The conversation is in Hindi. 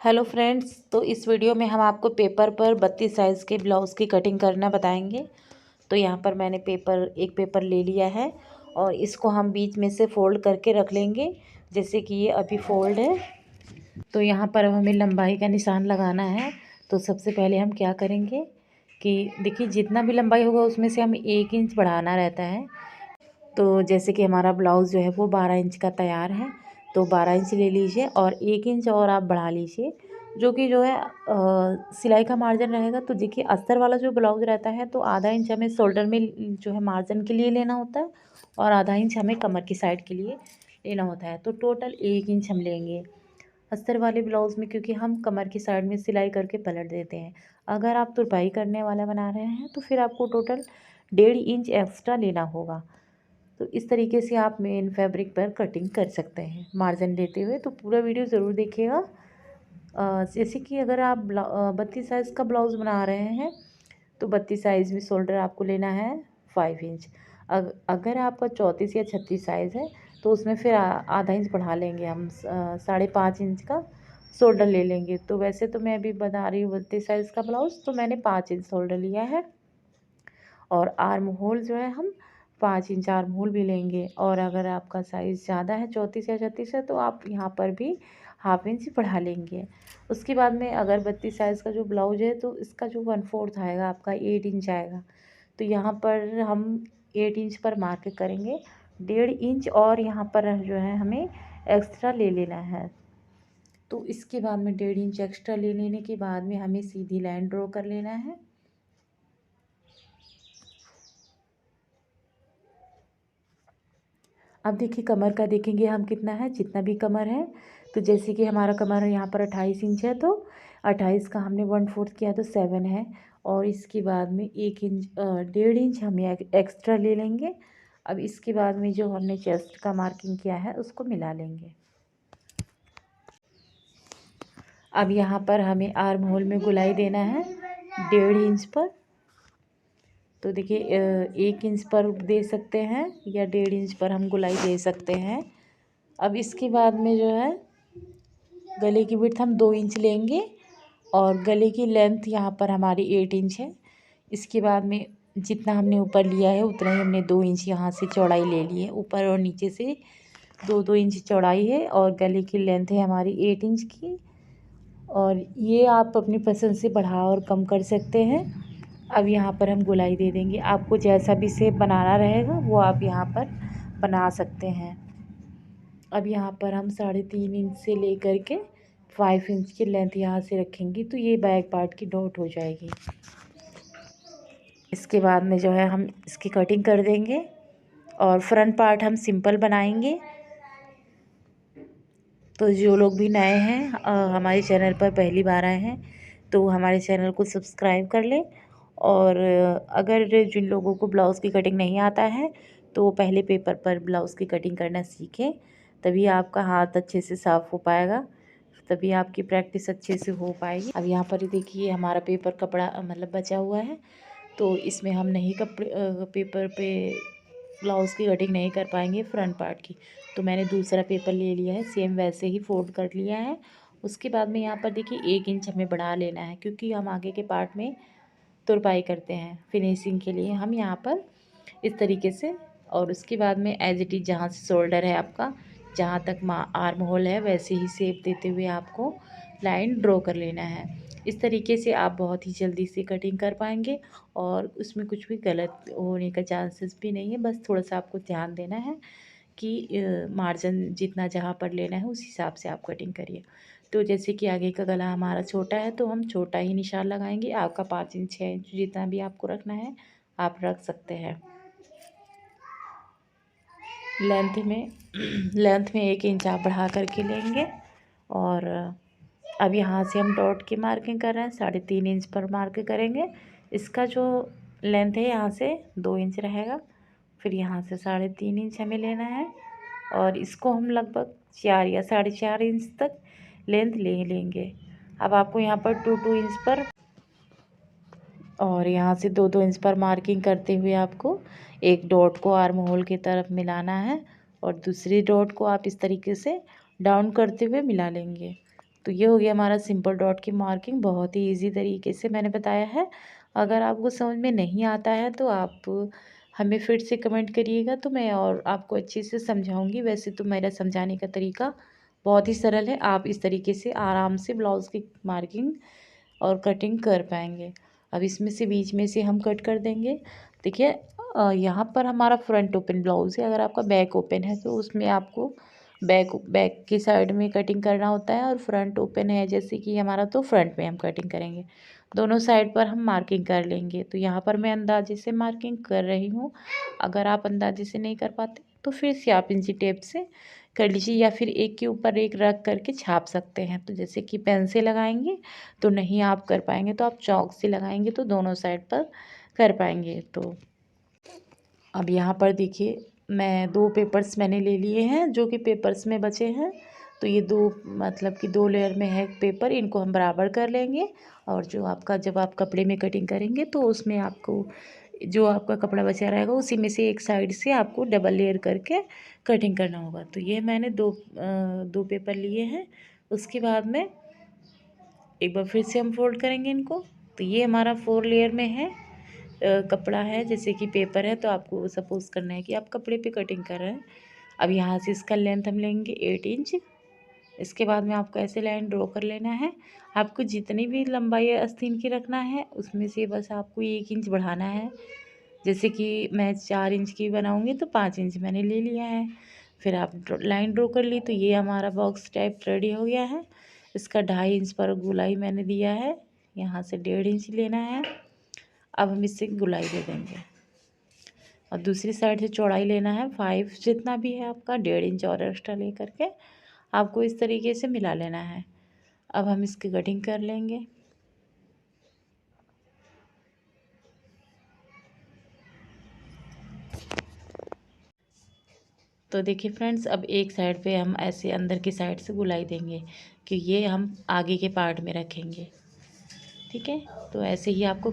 हेलो फ्रेंड्स, तो इस वीडियो में हम आपको पेपर पर 32 साइज़ के ब्लाउज़ की कटिंग करना बताएंगे। तो यहाँ पर मैंने एक पेपर ले लिया है और इसको हम बीच में से फ़ोल्ड करके रख लेंगे, जैसे कि ये अभी फ़ोल्ड है। तो यहाँ पर अब हमें लंबाई का निशान लगाना है। तो सबसे पहले हम क्या करेंगे कि देखिए, जितना भी लंबाई होगा उसमें से हमें 1 इंच बढ़ाना रहता है। तो जैसे कि हमारा ब्लाउज़ जो है वो 12 इंच का तैयार है, तो 12 इंच ले लीजिए और 1 इंच और आप बढ़ा लीजिए, जो है सिलाई का मार्जिन रहेगा। तो देखिए, अस्तर वाला जो ब्लाउज़ रहता है तो आधा इंच हमें शोल्डर में जो है मार्जिन के लिए लेना होता है और आधा इंच हमें कमर की साइड के लिए लेना होता है। तो टोटल 1 इंच हम लेंगे अस्तर वाले ब्लाउज़ में, क्योंकि हम कमर की साइड में सिलाई करके पलट देते हैं। अगर आप तुरपाई करने वाला बना रहे हैं तो फिर आपको टोटल 1.5 इंच एक्स्ट्रा लेना होगा। तो इस तरीके से आप मेन फैब्रिक पर कटिंग कर सकते हैं मार्जिन लेते हुए। तो पूरा वीडियो ज़रूर देखिएगा। जैसे कि अगर आप 32 साइज़ का ब्लाउज़ बना रहे हैं तो 32 साइज़ में शोल्डर आपको लेना है 5 इंच। अगर आपका 34 या 36 साइज़ है तो उसमें फिर आधा इंच बढ़ा लेंगे हम, 5.5 इंच का शोल्डर ले लेंगे। तो वैसे तो मैं अभी बना रही हूँ 32 साइज़ का ब्लाउज़, तो मैंने 5 इंच शोल्डर लिया है। और आर्म होल जो है हम 5 इंच आर्म होल भी लेंगे। और अगर आपका साइज़ ज़्यादा है, 34 या 36 है, तो आप यहाँ पर भी हाफ इंच बढ़ा लेंगे। उसके बाद में अगर 32 साइज़ का जो ब्लाउज है तो इसका जो 1/4 आएगा आपका 8 इंच आएगा। तो यहाँ पर हम 8 इंच पर मार्क करेंगे, 1.5 इंच और यहाँ पर जो है हमें एक्स्ट्रा ले लेना है। तो इसके बाद में 1.5 इंच एक्स्ट्रा ले लेने के बाद में हमें सीधी लाइन ड्रॉ कर लेना है। अब देखिए, कमर का देखेंगे हम कितना है, जितना भी कमर है। तो जैसे कि हमारा कमर यहाँ पर 28 इंच है, तो 28 का हमने 1/4 किया तो 7 है। और इसके बाद में 1 इंच 1.5 इंच हम एक्स्ट्रा ले लेंगे। अब इसके बाद में जो हमने चेस्ट का मार्किंग किया है उसको मिला लेंगे। अब यहाँ पर हमें आर्म होल में गुलाई देना है 1.5 इंच पर। तो देखिए, 1 इंच पर दे सकते हैं या 1.5 इंच पर हम गुलाई दे सकते हैं। अब इसके बाद में जो है गले की विड्थ हम 2 इंच लेंगे और गले की लेंथ यहाँ पर हमारी 8 इंच है। इसके बाद में जितना हमने ऊपर लिया है उतना ही हमने 2 इंच यहाँ से चौड़ाई ले ली है। ऊपर और नीचे से 2-2 इंच चौड़ाई है और गले की लेंथ है हमारी 8 इंच की। और ये आप अपनी पसंद से बढ़ा और कम कर सकते हैं। अब यहाँ पर हम गोलाई दे देंगे, आपको जैसा भी शेप बनाना रहेगा वो आप यहाँ पर बना सकते हैं। अब यहाँ पर हम 3.5 इंच से लेकर के 5 इंच की लेंथ यहाँ से रखेंगे, तो ये बैक पार्ट की डॉट हो जाएगी। इसके बाद में जो है हम इसकी कटिंग कर देंगे और फ्रंट पार्ट हम सिंपल बनाएंगे। तो जो लोग भी नए हैं, हमारे चैनल पर पहली बार आए हैं, तो हमारे चैनल को सब्सक्राइब कर लें। और अगर जिन लोगों को ब्लाउज़ की कटिंग नहीं आता है तो वो पहले पेपर पर ब्लाउज़ की कटिंग करना सीखें, तभी आपका हाथ अच्छे से साफ़ हो पाएगा, तभी आपकी प्रैक्टिस अच्छे से हो पाएगी। अब यहाँ पर देखिए, हमारा पेपर कपड़ा मतलब बचा हुआ है, तो इसमें हम नहीं पेपर पे ब्लाउज़ की कटिंग नहीं कर पाएंगे फ्रंट पार्ट की। तो मैंने दूसरा पेपर ले लिया है, सेम वैसे ही फोल्ड कर लिया है। उसके बाद में यहाँ पर देखिए 1 इंच हमें बढ़ा लेना है, क्योंकि हम आगे के पार्ट में तुरपाई करते हैं फिनिशिंग के लिए, हम यहाँ पर इस तरीके से। और उसके बाद में एज इट इज़ जहाँ से शोल्डर है आपका, जहाँ तक आर्म होल है, वैसे ही शेप देते हुए आपको लाइन ड्रॉ कर लेना है। इस तरीके से आप बहुत ही जल्दी से कटिंग कर पाएंगे और उसमें कुछ भी गलत होने का चांसेस भी नहीं है। बस थोड़ा सा आपको ध्यान देना है कि मार्जिन जितना जहाँ पर लेना है उस हिसाब से आप कटिंग करिए। तो जैसे कि आगे का गला हमारा छोटा है तो हम छोटा ही निशान लगाएंगे। आपका 5 इंच 6 इंच जितना भी आपको रखना है आप रख सकते हैं। लेंथ में 1 इंच आप बढ़ा करके लेंगे। और अब यहाँ से हम डॉट की मार्किंग कर रहे हैं, 3.5 इंच पर मार्क करेंगे। इसका जो लेंथ है यहाँ से 2 इंच रहेगा, फिर यहाँ से 3.5 इंच हमें लेना है और इसको हम लगभग 4 या 4.5 इंच तक लेंथ ले लेंगे। अब आपको यहाँ पर 2-2 इंच पर और यहाँ से 2-2 इंच पर मार्किंग करते हुए आपको एक डॉट को आर्म होल की तरफ मिलाना है और दूसरी डॉट को आप इस तरीके से डाउन करते हुए मिला लेंगे। तो ये हो गया हमारा सिंपल डॉट की मार्किंग। बहुत ही इजी तरीके से मैंने बताया है। अगर आपको समझ में नहीं आता है तो आप हमें फिर से कमेंट करिएगा, तो मैं और आपको अच्छे से समझाऊंगी। वैसे तो मेरा समझाने का तरीका बहुत ही सरल है, आप इस तरीके से आराम से ब्लाउज़ की मार्किंग और कटिंग कर पाएंगे। अब इसमें से बीच में से हम कट कर देंगे। देखिए यहाँ पर हमारा फ्रंट ओपन ब्लाउज़ है। अगर आपका बैक ओपन है तो उसमें आपको बैक बैक की साइड में कटिंग करना होता है, और फ्रंट ओपन है जैसे कि हमारा, तो फ्रंट में हम कटिंग करेंगे। दोनों साइड पर हम मार्किंग कर लेंगे। तो यहाँ पर मैं अंदाजे से मार्किंग कर रही हूँ। अगर आप अंदाजे से नहीं कर पाते तो फिर से आप इंची टेप से कर लीजिए, या फिर एक के ऊपर एक रख करके छाप सकते हैं। तो जैसे कि पेन से लगाएंगे तो नहीं आप कर पाएंगे, तो आप चॉक से लगाएंगे तो दोनों साइड पर कर पाएंगे। तो अब यहाँ पर देखिए मैं 2 पेपर्स मैंने ले लिए हैं, जो कि पेपर्स में बचे हैं। तो ये 2 मतलब कि 2 लेयर में है पेपर, इनको हम बराबर कर लेंगे। और जो आपका जब आप कपड़े में कटिंग करेंगे तो उसमें आपको जो आपका कपड़ा बचा रहेगा उसी में से एक साइड से आपको डबल लेयर करके कटिंग करना होगा। तो ये मैंने 2 पेपर लिए हैं। उसके बाद में एक बार फिर से हम फोल्ड करेंगे इनको। तो ये हमारा 4 लेयर में है कपड़ा है, जैसे कि पेपर है। तो आपको सपोज़ करना है कि आप कपड़े पे कटिंग कर रहे हैं। अब यहाँ से इसका लेंथ हम लेंगे 8 इंच। इसके बाद में आपको ऐसे लाइन ड्रॉ कर लेना है। आपको जितनी भी लंबाई आस्तीन की रखना है उसमें से बस आपको 1 इंच बढ़ाना है। जैसे कि मैं 4 इंच की बनाऊँगी तो 5 इंच मैंने ले लिया है। फिर आप लाइन ड्रॉ कर ली, तो ये हमारा बॉक्स टाइप रेडी हो गया है। इसका 2.5 इंच पर गोलाई मैंने दिया है, यहाँ से 1.5 इंच लेना है। अब हम इससे गोलाई दे देंगे, और दूसरी साइड से चौड़ाई लेना है 5, जितना भी है आपका 1.5 इंच और एक्स्ट्रा ले करके आपको इस तरीके से मिला लेना है। अब हम इसकी कटिंग कर लेंगे। तो देखिए फ्रेंड्स, अब एक साइड पे हम ऐसे अंदर की साइड से गोलाई देंगे कि ये हम आगे के पार्ट में रखेंगे। ठीक है, तो ऐसे ही आपको